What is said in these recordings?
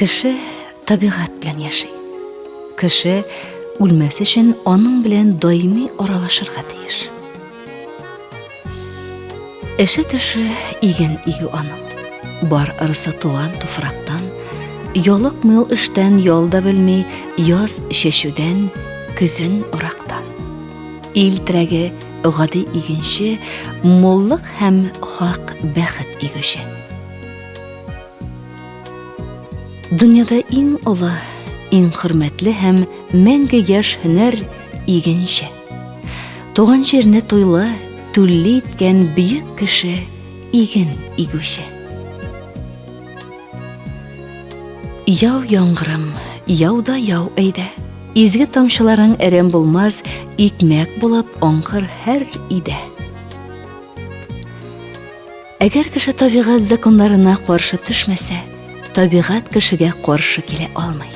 Кеше табигать белән яши. Кеше үлмәс өчен аның белән даими аралашырга тиеш. Эше төше иген игү аның. Бар ырысы туган туфрактан, ялык мыл эштән ялда белми, яз шешүдән, көзен урактан. Ил терәге гади игенче, моллык һәм хак бәхет игүче. Дөньяда иң олы, иң хөрмәтле һәм мәңге яшь һөнәр игенче. Туган җирне туйлы, түлли иткән бөек кеше иген игүче. Яу яңгырым, яуда яу әйдә. Изге тамчыларың әрәм булмас, икмәк булып аңкыр һәр идә. Әгәр кеше табигать законнарына каршы төшмәсә, табигать кешегә каршы килә алмый.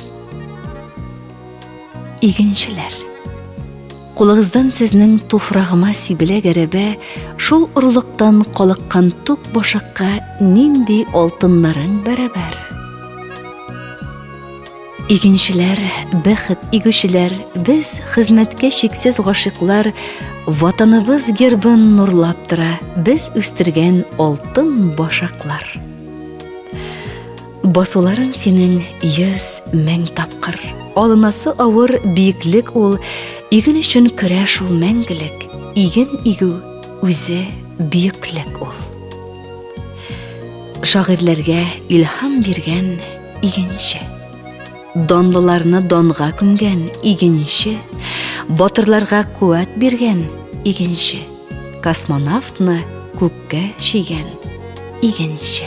Игенчеләр, кулыгыздан сезнең туфрагыма сибелә гәрәбә, шул урлыктан калыккан тук башакка нинди алтыннарың бәрабәр. Игенчеләр, бәхет игүчеләр, без хезмәткә шиксез гашыклар, ватаныбыз гербын нурлап тора, без үстергән алтын башаклар. Басуларың синең 100,000 тапкыр. Алынасы авыр биеклек ул, иген өчен көрәш ул мәңгелек. Иген игү үзе бөеклек ул. Шагыйрьләргә илһам биргән игенче. Данлыларны данга күмгән игенче, батырларга куәт биргән игенче, космонавтны күккә чигән игенче.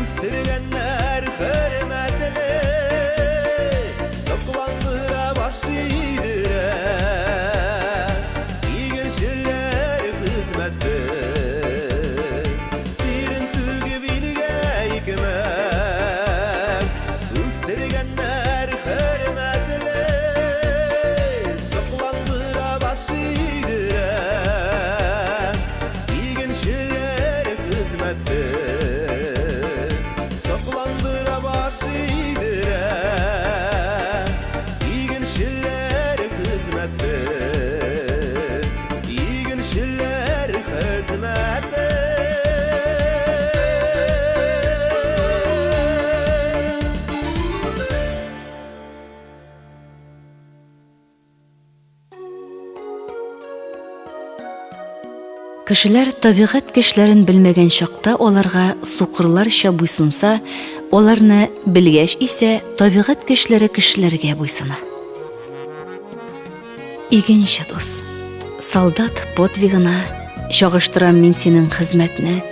Üstürgenler hürmetine, saklandı Кешеләр табигать көчләрен белмәгән чакта аларга сукырларча буйсынса, аларны белгәч исә табигать көчләре кешеләргә буйсына. Игенче дус, солдат подвигына чагыштырам мин синең хезмәтне,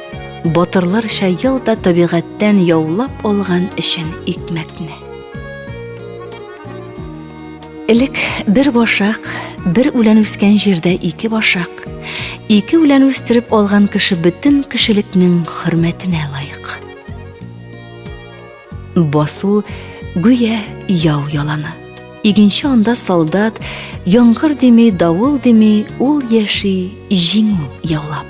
батырларча елда табигатьтән яулап алган өчен икмәкне. Элек бер башак, бер үлән үскән җирдә ике башак, ике үлән үстереп алган кеше бөтен кешелекнең хөрмәтенә лаек. Басу гүя яу яланы. Игенче анда солдат, яңгыр дими, давыл дими, ул яши җиңү яулап.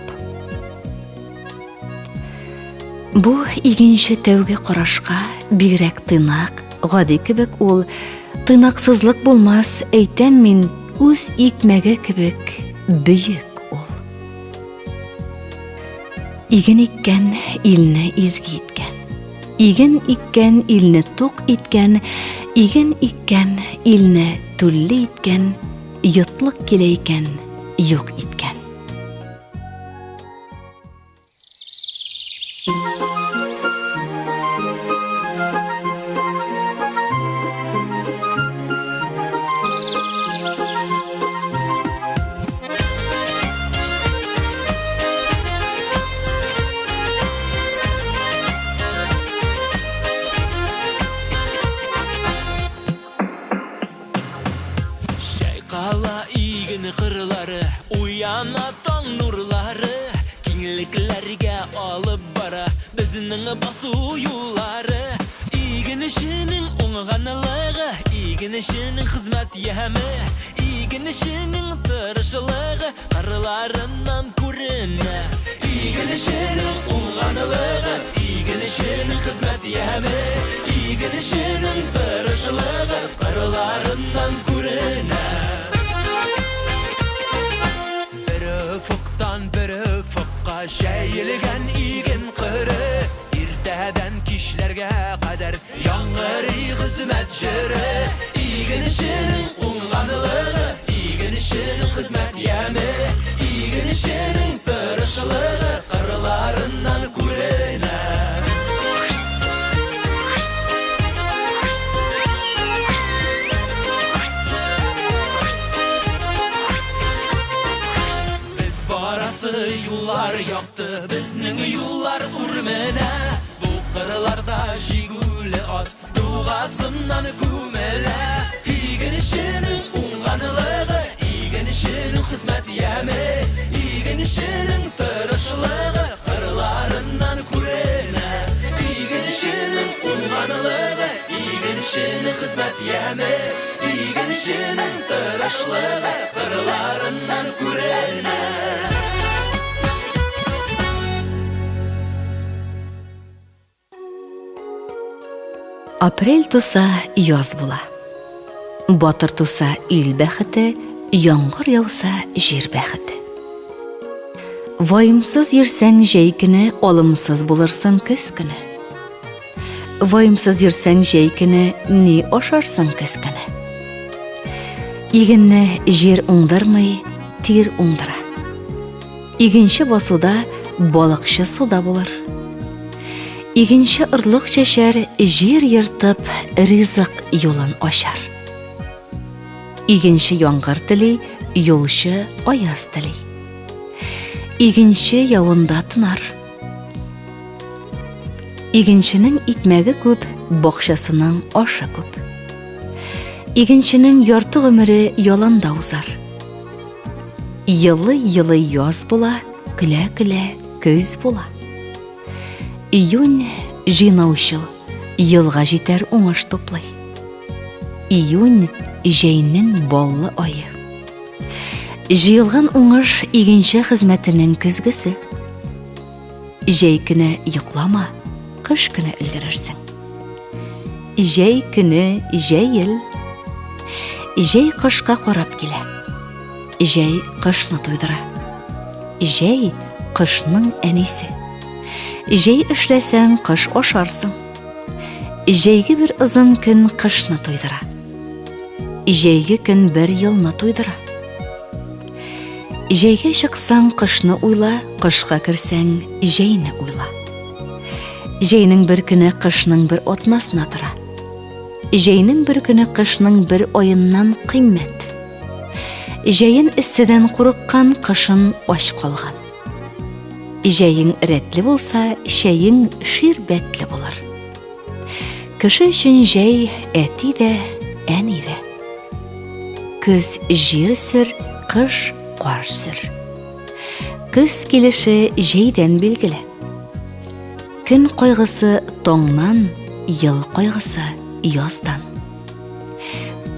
Бу игенче тәүге карашка бигрәк тыйнак, гади кебек ул, тыйнаксызлык булмас, әйтәм мин, үз икмәге кебек бөек ул. Иген иккән илне изги иткән. Иген иккән илне тук иткән, иген иккән илне түлле иткән, йотлык килә икән, юк иткән. Шайқала иген қырлары, уяна таң нурлары, кеңліклерге алып бара біздің басу юллары. Иген ішінің оңғанылығы, иген ішінің қызмет емі, иген ішінің тырышылығы қырларынан көріні. Иген ішінің оңғанылығы, иген ішінің қызмет емі, иген ішінің тырышылығы қырларынан көріні. Bir ufuktan bir ufukka şeylgen igen kırı, irteden kişilerge kadar yangırı hizmet jürü. İgen işinin unganılığı, igen işinin hizmet yemi, igen işinin tırışılığı kırlarından kurene. Yollar yaktı, bizning yollar urmene. Bu kırlarda jiguli at, dugasından kumele. İgen işinin unganılığı, igen işinin hizmet yemi, igen işinin tırışılığı kırlarından kurene. İgen işinin unganılığı, igen işinin hizmet yemi, igen işinin tırışılığı kırlarından kurene. Апрель туса яз була. Батыр туса ил бәхете, яңгыр яуса жир бәхете. Вайымсыз йөрсәң җәй көне, алымсыз булырсың көз көне. Вайымсыз йөрсәң җәй көне, ни ашарсың көз көне. Игенне жир уңдырмый, тир уңдыра. Игенче басуда балыкчы суда булыр. Игенче ырлык чәчәр, жир йыртып, ризык юлын ачар. Игенче яңгыр тели, юлчы аяз тели. Игенче явында тынар. Игенченең икмәге күп, бакчасының ашы күп. Игенченең ярты гомере яланда узар. Йылы-йылы яз була, көлә-көлә көз була. Июнь жинаучыл, йылга җитәр уңыш туплый. Июнь җәйнең баллы айы. Җыелган уңыш игенче хезмәтенең көзгесе. Җәй көне йоклама, кыш көне өлгерерсең. Җәй көне җәйел. Җәй кышка карап килә. Җәй кышны туйдыра. Җәй кышның әнисе. Җәй эшләсәң кыш ашарсың. Җәйге бер озын көн кышны туйдыра. Җәйге көн бер елны туйдыра. Жейге шықсаң қышны уйла, қышқа кірсәң жейні уйла. Жейнің бір күні қышның бір отнасына тұра. Жейнің бір күні қышның бір ойыннан қиммет. Жейін іссіден құрыққан қышын ош қалған. Жейін рәтлі болса, шейін ширбәтлі болар. Кіші үшін жей әті де, әні де. Күз жер сүр, қыш қар сүр. Күз келіші жейден белгілі. Күн қойғысы тоңнан, ел қойғысы яздан.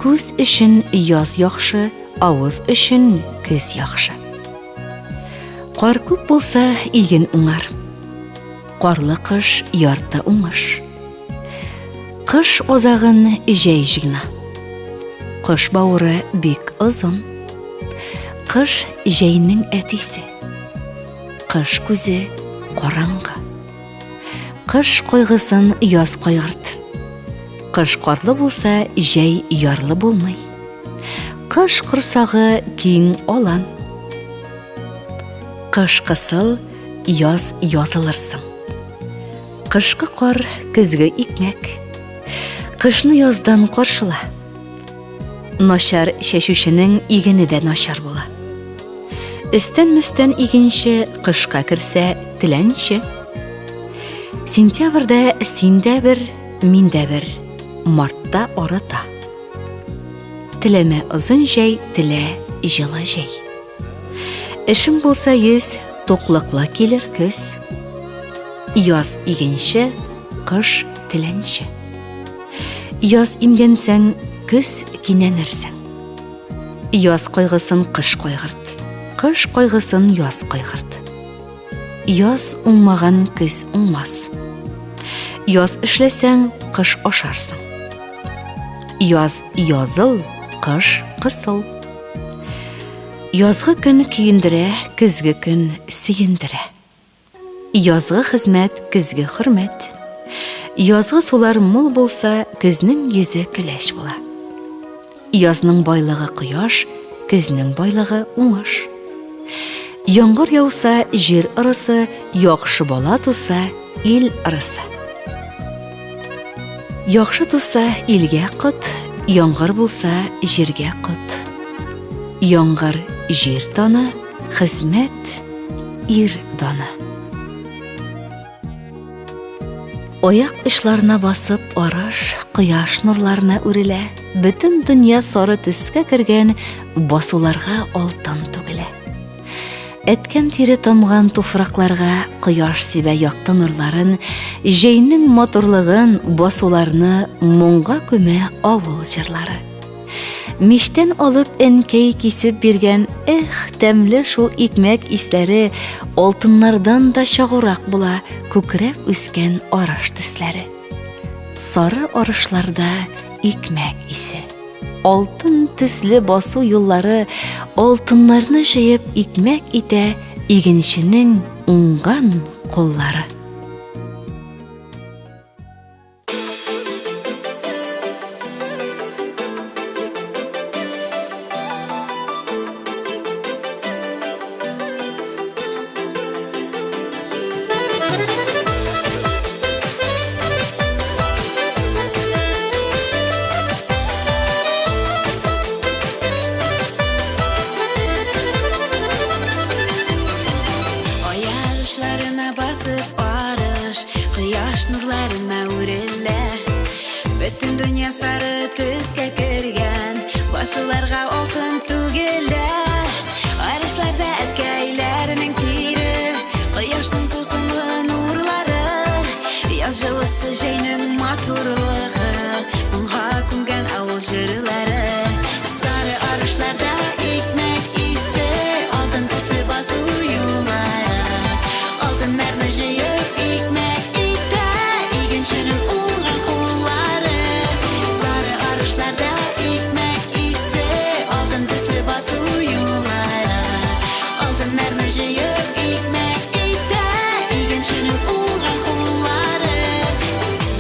Күз үшін яз яқшы, ауыз үшін күз яқшы. Қар көп болса, иген ұңар. Қарлы қыш ярты ұңыш. Қыш озағын жей жигна. Қыш бауыры бек ұзын. Қыш жейнің әтесі. Қыш көзі қараңғы. Қыш қойғысын яз қойғырд. Қыш қарлы болса, жей ярлы болмай. Қыш құрсағы кең олан. Қыш қысыл, яз язылырсың. Қышқы қар күзгі икмәк. Қышны яздан қаршыла. Нашар шәшушінің игені де нашар бола. Үстен-мүстен игенші қышқа кірсе тіләнші. Сентябрда сенде бір, менде бір, мартта орыта. Тілеме ұзын жей, тіле жылы жей. Ішім болса ез, тоқлықла келер көз. Яз игенші, қыш тіләнші. Яз имгенсәң, күз кененерсің. Яз қойғысын қыш қойғырд. Қыш қойғысын яз қойғырд. Яз ұңмаған күз ұңмас. Яз ішлесәң, қыш ошарсың. Яз языл, қыш қысыл. Язғы күн күйіндірі, күзгі күн сүйіндірі. Язғы қызмет, күзгі хүрмет. Язғы сулар мол болса, күзнің yüзі күләш бола. Язның байлығы құяш, күзнің байлығы уңаш. Яңғыр яуса, жер ырысы, яқшы бала туса, ил ырысы. Яқшы туса, илге құт, яңғыр болса, жерге құт. Яңғыр жер даны, қызмет ир даны. Ояқ ішларына басып араш, құяш нұрларына үрілі, бүтін дүния сары түске кірген басуларға алтын түгілі. Әткән тері тамған туфрақларға құяш себе яқты нұрларын, жейнің моторлығын басуларыны мұңға көме ауыл жырлары. Миштен алып әнкей кесіп берген, тәмлі шул икмәк исләре, алтыннардан да шағырақ була көкірәп үскен араш төсләре. Сары арышларда икмәк исе. Алтын төсле басу юллары, алтыннарны жыйып икмәк итә игенченең уңган қоллары. Басып арыш, қияш нұрларына үрелі. Бүтін дүния сары түске кірген, басыларға алтын түгелі. Арышларда әткәйләрінің тері, қияшның тылсымлы нұрлары. Яз жылысы жейнің матурлығы, мұңға күнген ауыл жырлары. Сары арышларда икмәк исе, алтын түсі басу юлары. Алтыннарны жыйып икмәк итә, игенченең уңган куллары. Сары арышларда икмәк исе, алтын төсле басу юллары. Алтыннарны жыйып икмәк итә, игенченең уңган куллары.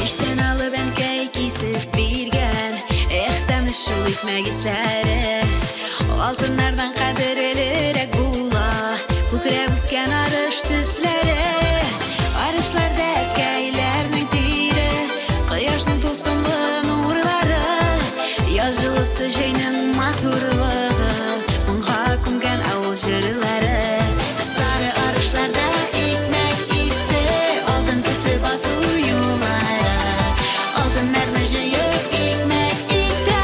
Иштен алып әнкәй кисеп биргән, тәмле шул икмәк исләре. Алтыннардан кадерлерәк бул. Яшылысы жейнің матурлығы, мұңға күнген ауыл жырлары. Сары арышларда икмәк исе, алтын төсле басу юллары. Алтын нәрні жиып икмәк икті,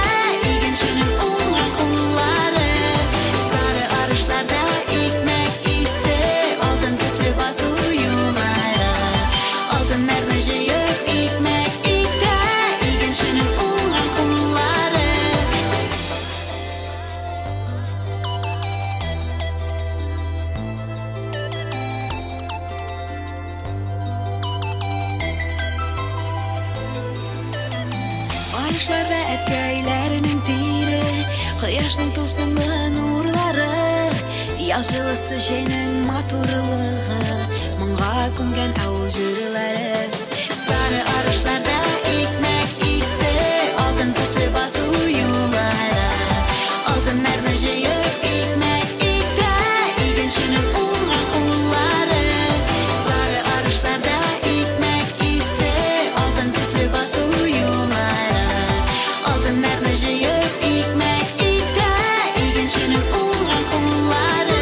игеншінің уңған ұллары. Сары арышларда икмәк исе, алтын төсле басу юллары. Алтын нәрні жиып икмәк икті, игеншінің уңған ұллары. Арышларда әткәйләрінің тире, Кояшның тылсымлы нурлары. Яшылысы жейнің матурлығы, мұңға күнген ауыл жырлары. Сары арышларда икмәк исе, алтын төсле басу юллары. Алтын нәрні жиып икмәк икті, игеншінің уңған ұллары. Сары арышларда икмәк исе, алтын төсле басу юллары. Алтын нәрні жиып икмәк икті, игеншінің уңған ұллары.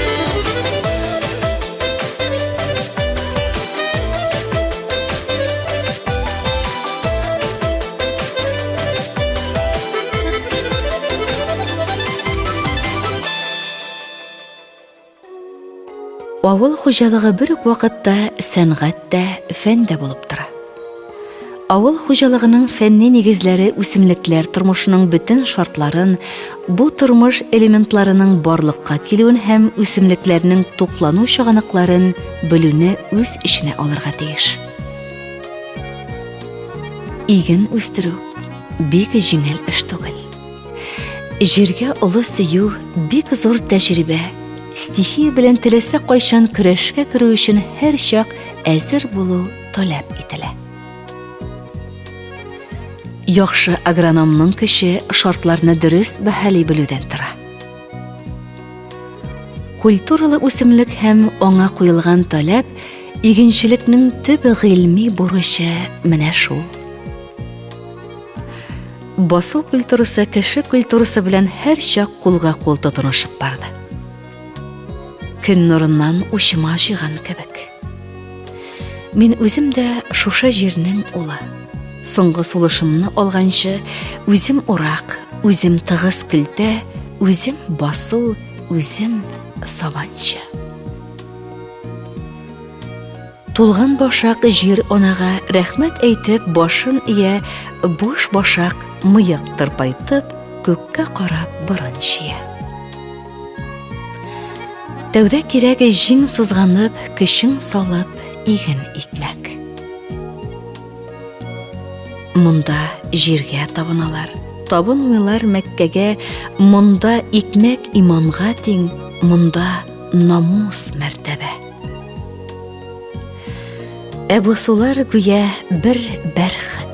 Авыл хуҗалыгы бер үк вакытта сәнгать тә, фән дә булып тора. Авыл хуҗалыгының фәнни нигезләре үсемлекләр тормышының бөтен шартларын, бу тормыш элементларының барлыкка килүен һәм үсемлекләрнең туклану чыганакларын белүне үз иченә алырга тиеш. Иген үстерү бик җиңел эш түгел. Җиргә олы сөю бик зур тәҗрибә. Стихия белән теләсә кайчан көрәшкә керү өчен һәр чак әзер булу таләп ителә. Яхшы агрономның кеше шартларны дөрес бәһалый белүдән тора. Культуралы үсемлек һәм аңа куелган таләп игенчелекнең төп гыйльми бурычы менә шул. Басу культурасы кеше культурасы белән һәр чак кулга-кул тотынышып барды. Көн нурыннан учыма җыйган кебек. Мин үзем дә шушы җирнең улы. Соңгы сулышымны алганчы, үзем урак, үзем тыгыз көлтә, үзем басу, үзем сабанчы. Тулган башак җир анага рәхмәт әйтеп башын ия, буш башак мыек тырпайтып, күккә карап борын чия. Тәүдә кирәге җиң сызганып, көчең салып, иген икмәк. Монда җиргә табыналар, табынмыйлар Мәккәгә, монда икмәк иманга тиң, монда намус мәртәбә. Әбусулар гүя бер бәрхәт.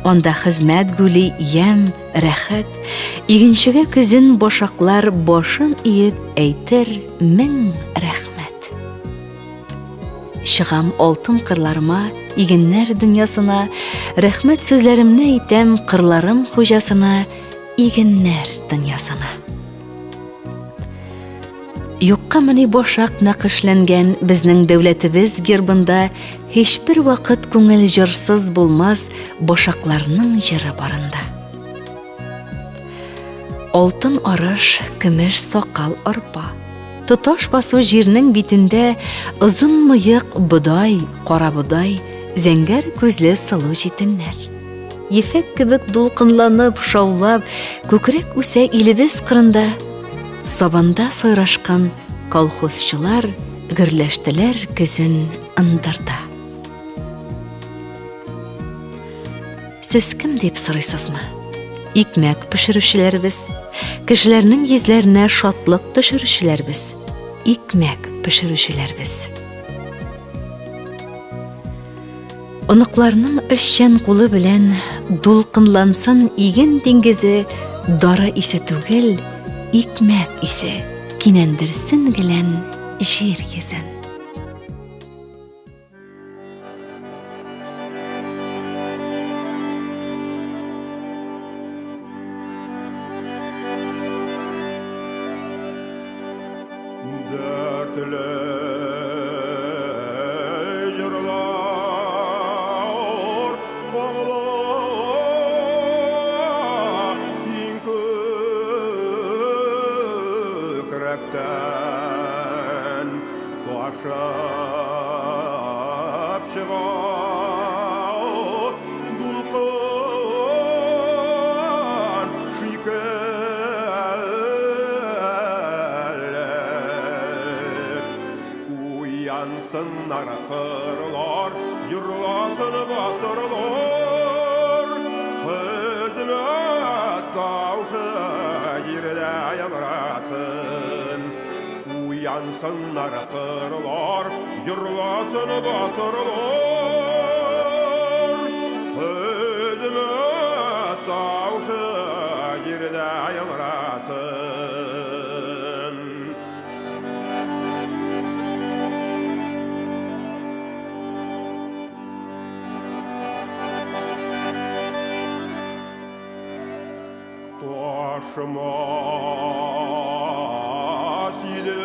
Анда хезмәт гүли ям, рәхәт. Игенчегә көзен башаклар башын иеп әйтер мең рәхмәт. Чыгам алтын кырларыма, игеннәр дөньясына, рәхмәт сүзләремне әйтәм кырларым хуҗасына, игеннәр дөньясына. Юкка мени башак нақышләнгән безнең дәүләтебез гербында һичбер вакыт күңел җырсыз булмас башакларның җыры барында. Алтын арыш, көмеш сакал арпа. Тоташ басу җирнең битендә озын мыек бодай, кара бодай, зәңгәр күзле сылу җитеннәр. Ефәк кебек дулкынланып, шаулап, күкрәк үсә илебез кырында. Сабанда сайрашкан колхозчылар гөрләштеләр көзен ындырда. Сез кем дип сорыйсызмы? Икмәк пешерүчеләрбез, кешеләрнең йөзләренә шатлык төшерүчеләрбез, икмәк пешерүчеләрбез. Оныкларның эшчән кулы белән дулкынлансын иген диңгезе, дары исе түгел, икмәк исе кинәндерсен гелән җир йөзен. Uyansınlar kırlar, yurlasın batırlar. Hizmet tavşı girde yamrasın. Uyansınlar kırlar, yurlasın batırlar. Hizmet tavşı girde yamrasın. Taşmaz idi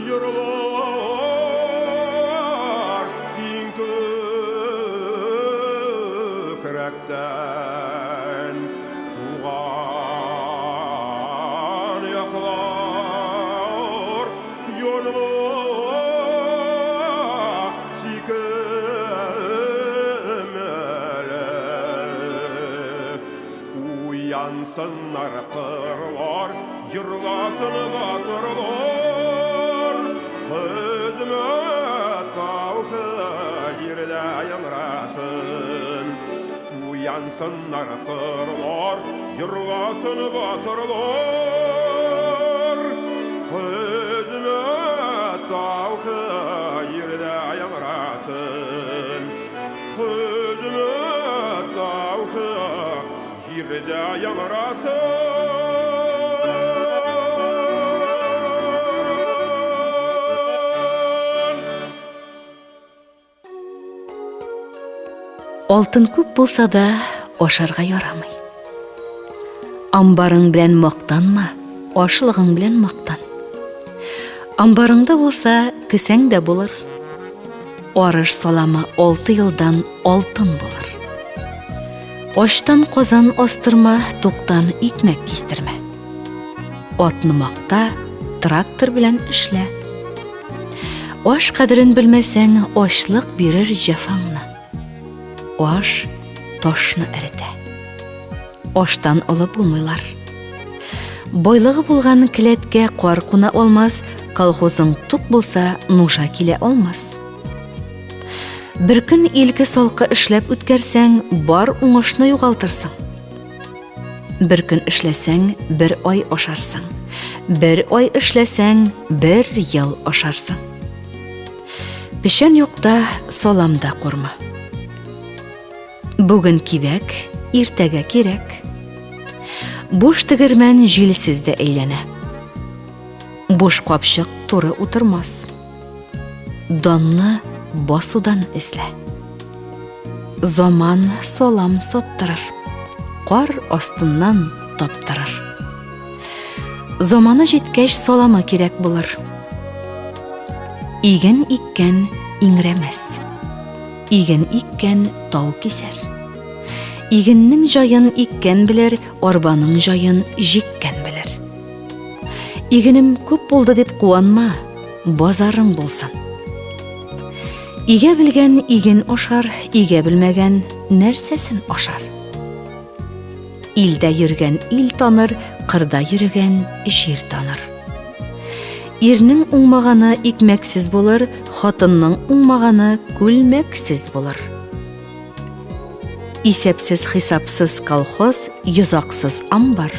yırlar din kökrekten tuğan yaklar yoluma sikemele. Uyansınlar kırlar, yırlasın batırlar. Hizmet tavşı girde yamrasın. Uyansınlar kırlar, yırlasın batırlar. Hizmet tavşı girde yamrasın. Hizmet tavşı girde yamrasın. Oltun көп bolsa da oşarga yaramay. Ambarың bilen maqtanma, oşlığың bilen maqtan. Ambarыңda bolsa küseң de bulur. Orış salama 6 yıldan oltun bulur. Oştan qozan ostırma, tuqtan ikmek kistirme. Otni maqta, traktor bilen işle. Oş qadrin bilmeseng, oşlıq birir jafаңna. Oş toşnu erite. Oştan olup bulmaylar. Boylığı bulgan kiletke qorquna olmaz, kolxozың tuq bulsa nuşa kile olmaz. Bir gün ilki solqı işlep ütkersen, bar uңuşnu yuğaltırsın. Bir gün işlesen, bir oy oşarsın. Bir oy işlesen, bir yıl oşarsın. Pişen yokta solamda kurma. Bugün kibek, irtege kirek. Boş tigirmen jilsizde eylene. Boş kapşık turu oturmaz. Donnu bosudan isle. Zaman solam sottarır. Qor ostundan toptarır. Zamanı jetkeş solama kirek bulur. Igen ikken ingremez. Igen ikken tau keser. Iginning joyын ikken bilir, orbanın joyın jikken bilir. Iginim көп boldu dep kuanma, bozarың bolsun. İge bilgen igin oşar, ige bilmegen nersesin oşar. İlde yürgen il tanır, qırda yürgen jir tanır. Irning uңmagаны ikmeksiz bulur, xotinning uңmagаны gülmeksiz bulur. İsepsiz hisapsız kolxoz, yüzaqsız ambar.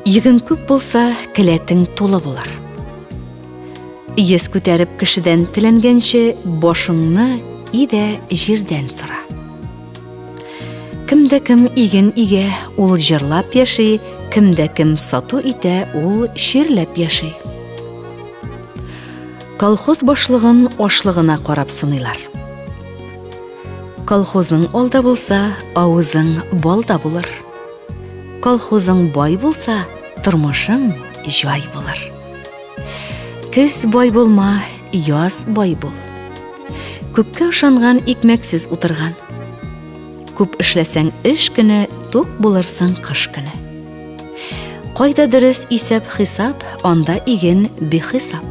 Igin көп bolsa, kileting tolu bulur. Iyes көтеріп кішіден тіленгенше, бошыңны иде жерден сұра. Кімді кім иген иге, ол жырлап яши, кімді кім сату ите, ол шерлеп яши. Колхоз бошлығын ошлығына қарап сынайлар. Колхозың олда болса, ауызың болда болыр. Колхозың бай болса, тұрмышың жай болыр. Көз бай болма, яз бай бол. Көпке ышанған икмексіз отырған. Көп ішлесең іш күні, тоқ болырсың қыш күні. Қайда дұрыс исеп хисап, анда иген бехисап.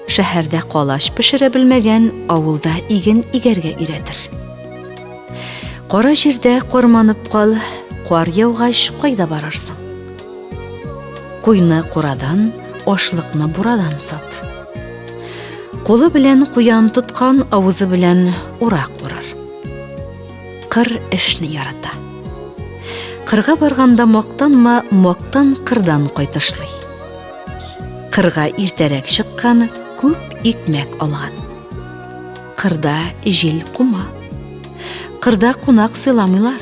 Шәһәрдә қалаш пішірі білмеген, ауылда иген игерге үйретір. Қора жерде қорманып қал, қуар яуғаш қайда барарсың. Қойны қорадан, ашлыкны бурадан сат. Қолы белән куян тоткан авызы белән урак бурар. Кыр эшне ярата. Кырга барганда мактанма, мактан кырдан кайтышлый. Кырга иртәрәк чыккан, күп икмәк алган. Кырда жил кума. Кырда кунак сыйламыйлар.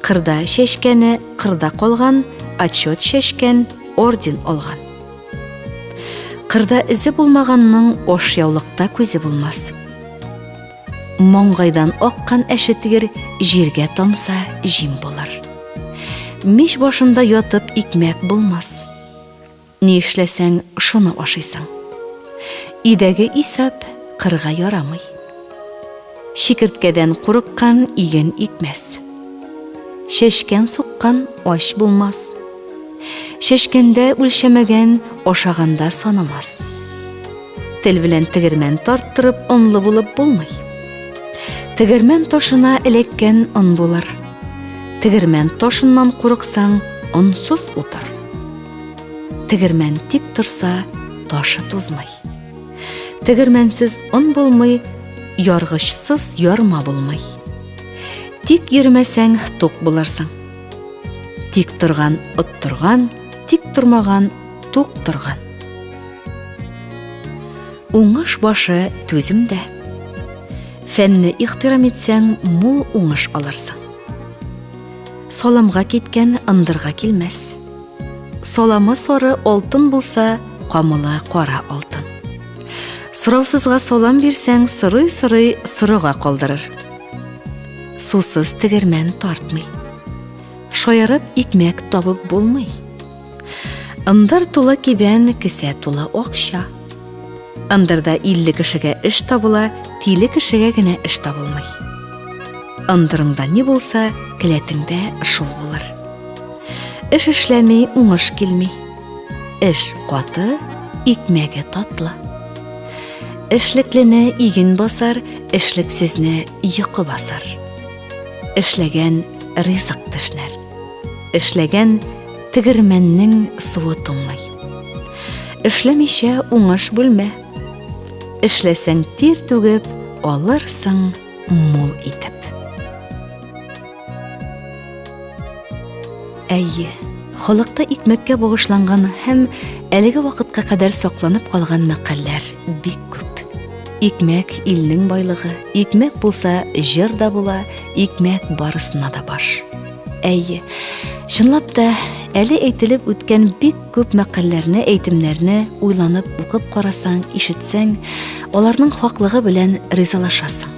Кырда шешкәне кырда калган, отчет шешкән орден алган. Кырда изе булмаганның ашъяулыкта күзе булмас. Маңгайдан аккан әшетгер җиргә тамса җим булыр. Мич башында ятып икмәк булмас. Ни эшләсәң, шуны ашыйсың. Идәге исәп кырга ярамый. Шикерткәдән курыккан иген икмәс. Шешкән суккан аш булмас. Шешкәндә үлчәмәгән ашаганда санамас. Тел белән тегермән тарттырып онлы булып булмый. Тегермән ташына эләккән он булыр. Тегермән ташыннан курыксаң, онсыз утыр. Тегермән тик торса, ташы тузмый. Тегермәнсез он булмый, яргычсыз ярма булмый. Тик йөрмәсәң, тук булырсың. Тик торган оттырган, тик тормаган тук торган. Уңыш башы түземдә. Фәнне ихтирам итсәң, мул уңыш алырсың. Саламга киткән ындырга килмәс. Саламы сары алтын булса, камылы кара алтын. Сораусызга салам бирсәң, сырый-сырый сырыга калдырыр. Сусыз тегермән тартмый. Шаярып икмәк табып булмый. Ындыр тулы кибән, кесә тулы акча. Ындырда 50 кешегә эш табыла, тиле кешегә генә эш табылмый. Ындырыңда ни булса, келәтеңдә шул булыр. Эш эшләмей уңыш килми. Эш каты, икмәге татлы. Эшлеклене иген басар, эшлексезне йокы басар. Эшләгән ризык төшнәр. Эшләгән тегермәннең суы туңмый. Эшләмичә уңыш бүлмә. Эшләсәң тир түгеп, алырсың мул итеп. Әйе, халыкта икмәккә багышланган һәм әлеге вакытка кадәр сакланып калган мәкалләр бик күп. Икмәк илнең байлыгы, икмәк булса җыр да була, икмәк барысына да баш. Әйе, чынлап та әле әйтелеп үткән бик күп мәкалләрне, әйтемнәрне уйланып укып карасаң, ишетсәң, аларның хаклыгы белән ризалашасың.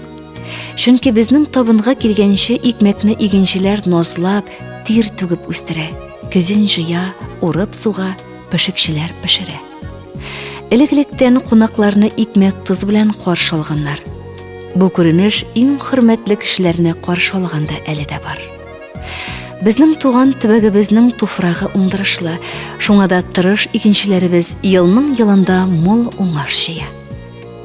Чөнки безнең табынга килгәнче икмәкне игенчеләр назлап, тир түгеп үстерә, көзен җыя, урып суга, пешекчеләр пешерә. Элек-электән кунакларны икмәк туз белән каршы алганнар. Бу күренеш иң хөрмәтле кешеләрне каршы алганда әле дә бар. Безнең туган төбәгебезнең туфрагы уңдырышлы, шуңа да тырыш игенчеләребез елның елында мул уңыш җыя.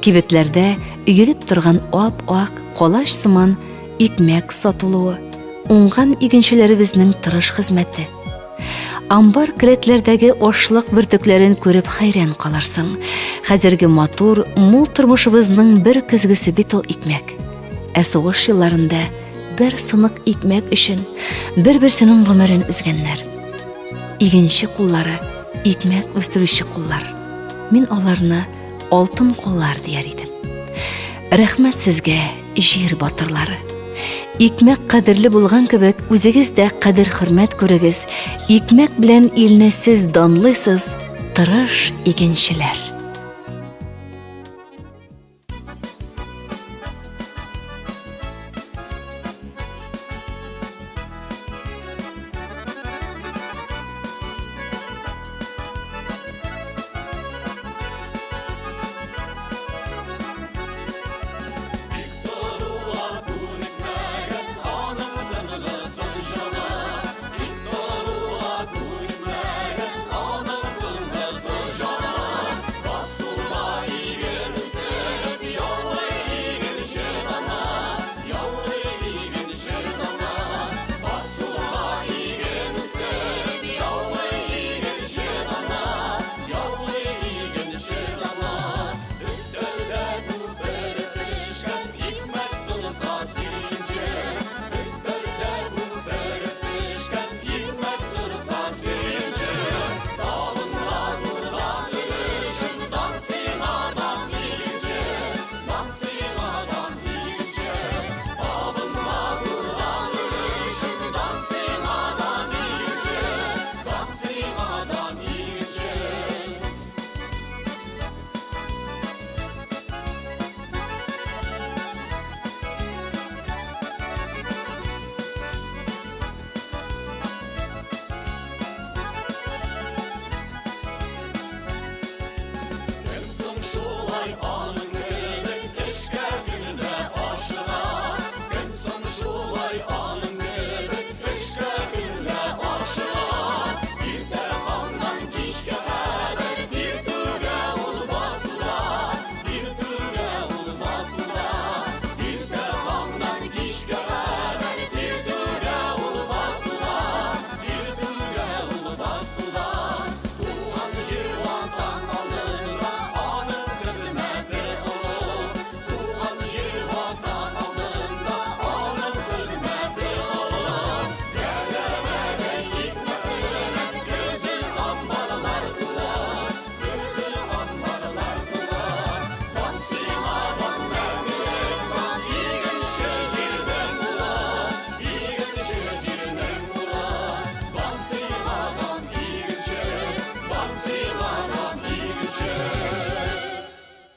Кибетләрдә өелеп торган ап-ак калач сыман икмәк сатылуы, уңган игенчеләребезнең тырыш хезмәте. Амбар келәтләрдәге ашлык бөртекләрен күреп хәйран калырсың. Хәзерге матур, мул тормышыбызның бер көзгесе бит ул икмәк. Ә сугыш елларында бер сынык икмәк өчен бер-берсенең гомерен үзгәннәр. Игенче куллары, икмәк үстерүче куллар. Мин аларны алтын куллар дияр идем. Рәхмәт сезгә, җир батырлары. Икмәк кадерле булган кебек, үзегез дә кадер-хөрмәт күрегез. Икмәк белән илне сез данлыйсыз, тырыш игенчеләр.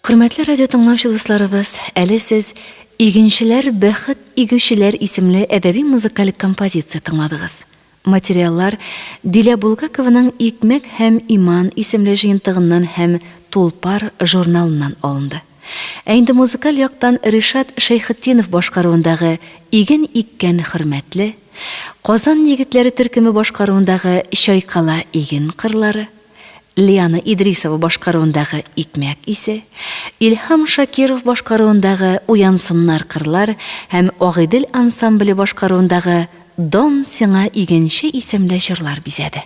Хөрмәтле радио тыңлаучы дусларыбыз, әле сез «Игенчеләр бәхет игүчеләр» исемле әдәби музыкаль композиция тыңладыгыз. Материаллар Дилә Булгакованың «Икмәк һәм иман» исемле җыентыгыннан һәм «Тулпар» журналыннан алынды. Ә инде музыкаль яктан Ришат Шәйхетдинов башкаруындагы «Иген иккән хөрмәтле», Казан егетләре төркеме башкаруындагы «Чайкала иген кырлары», Лиана Идрисова башкаруындагы «Икмәк исе», Илһам Шакиров башкаруындагы «Уянсыннар кырлар» һәм Агыйдел ансамбле башкаруындагы «Дон сиңа игенче» исемле җырлар бизәде.